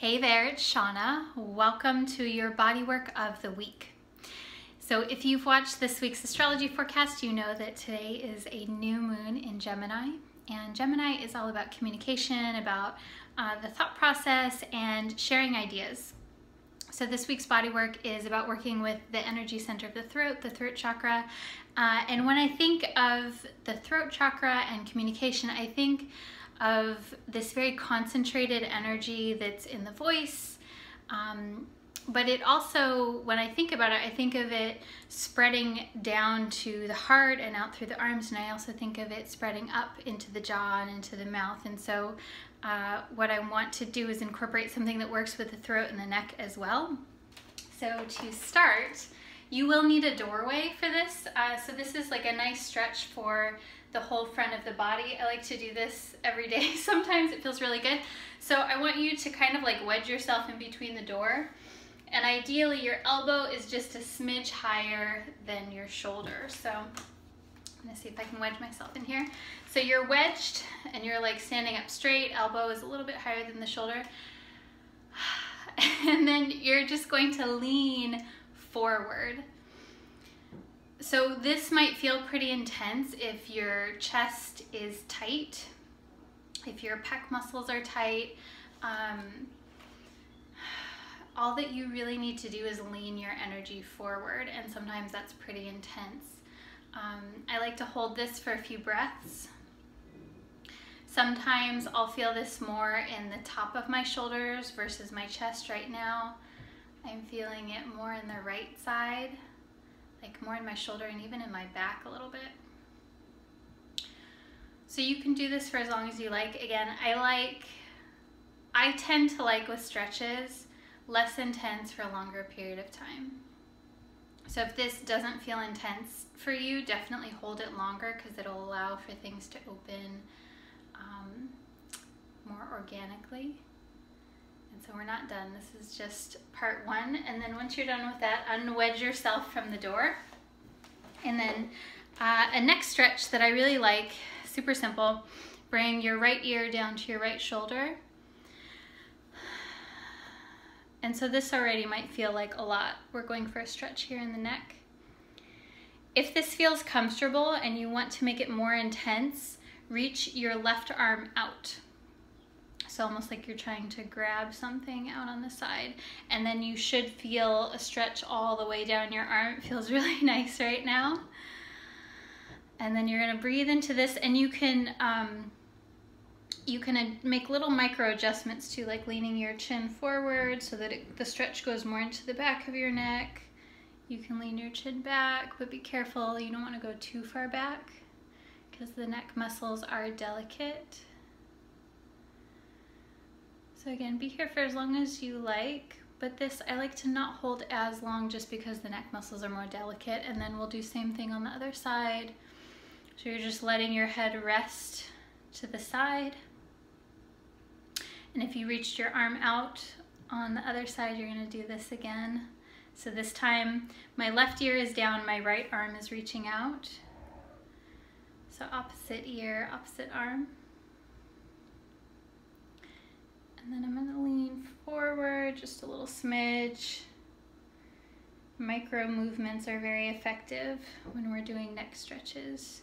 Hey there, it's Shauna. Welcome to your Bodywork of the week. So if you've watched this week's astrology forecast, you know that today is a new moon in Gemini. And Gemini is all about communication, about the thought process and sharing ideas. So this week's bodywork is about working with the energy center of the throat chakra. And when I think of the throat chakra and communication, I think of this very concentrated energy that's in the voice. But it also, when I think about it, I think of it spreading down to the heart and out through the arms, and I also think of it spreading up into the jaw and into the mouth. And so what I want to do is incorporate something that works with the throat and the neck as well. So to start, you will need a doorway for this. So this is like a nice stretch for the whole front of the body. I like to do this every day. Sometimes it feels really good. So I want you to kind of like wedge yourself in between the door. And ideally your elbow is just a smidge higher than your shoulder. So I'm gonna see if I can wedge myself in here. So you're wedged and you're like standing up straight, elbow is a little bit higher than the shoulder. And then you're just going to lean forward. So this might feel pretty intense if your chest is tight, if your pec muscles are tight. All that you really need to do is lean your energy forward, and sometimes that's pretty intense. I like to hold this for a few breaths. Sometimes I'll feel this more in the top of my shoulders versus my chest right now. I'm feeling it more in the right side, like more in my shoulder and even in my back a little bit. So you can do this for as long as you like. Again, I tend to like with stretches, less intense for a longer period of time. So if this doesn't feel intense for you, definitely hold it longer because it'll allow for things to open more organically. And so we're not done. This is just part one. And then once you're done with that, unwedge yourself from the door. And then a neck stretch that I really like, super simple. Bring your right ear down to your right shoulder. And so this already might feel like a lot. We're going for a stretch here in the neck. If this feels comfortable and you want to make it more intense, reach your left arm out. So almost like you're trying to grab something out on the side. And then you should feel a stretch all the way down your arm. It feels really nice right now. And then you're gonna breathe into this, and you can make little micro adjustments too, like leaning your chin forward so that the stretch goes more into the back of your neck. You can lean your chin back, but be careful, you don't want to go too far back because the neck muscles are delicate. So again, be here for as long as you like, but this I like to not hold as long just because the neck muscles are more delicate. And then we'll do same thing on the other side. So you're just letting your head rest to the side. And if you reached your arm out on the other side, you're going to do this again. So this time my left ear is down, my right arm is reaching out. So opposite ear, opposite arm. And then I'm going to lean forward just a little smidge. Micro movements are very effective when we're doing neck stretches.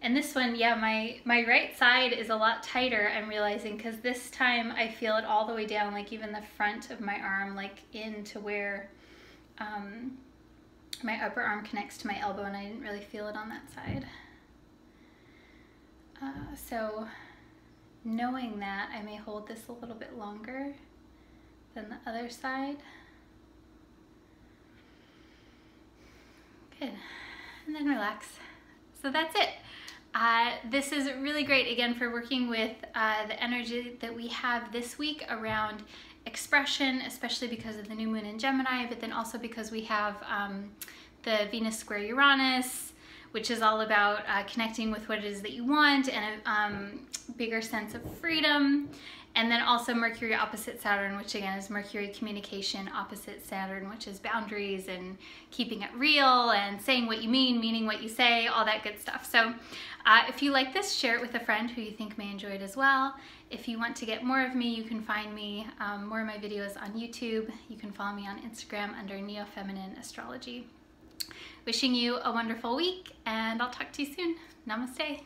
And this one, yeah, my right side is a lot tighter, I'm realizing, because this time I feel it all the way down, like even the front of my arm, like into where my upper arm connects to my elbow, and I didn't really feel it on that side. So knowing that, I may hold this a little bit longer than the other side. Good, and then relax. So that's it. This is really great, again, for working with the energy that we have this week around expression, especially because of the new moon in Gemini, but then also because we have the Venus square Uranus, which is all about connecting with what it is that you want and a bigger sense of freedom. And then also Mercury opposite Saturn, which again is Mercury communication opposite Saturn, which is boundaries and keeping it real and saying what you mean, meaning what you say, all that good stuff. So if you like this, share it with a friend who you think may enjoy it as well. If you want to get more of me, you can find me, more of my videos on YouTube. You can follow me on Instagram under Neo-Feminine Astrology. Wishing you a wonderful week, and I'll talk to you soon. Namaste.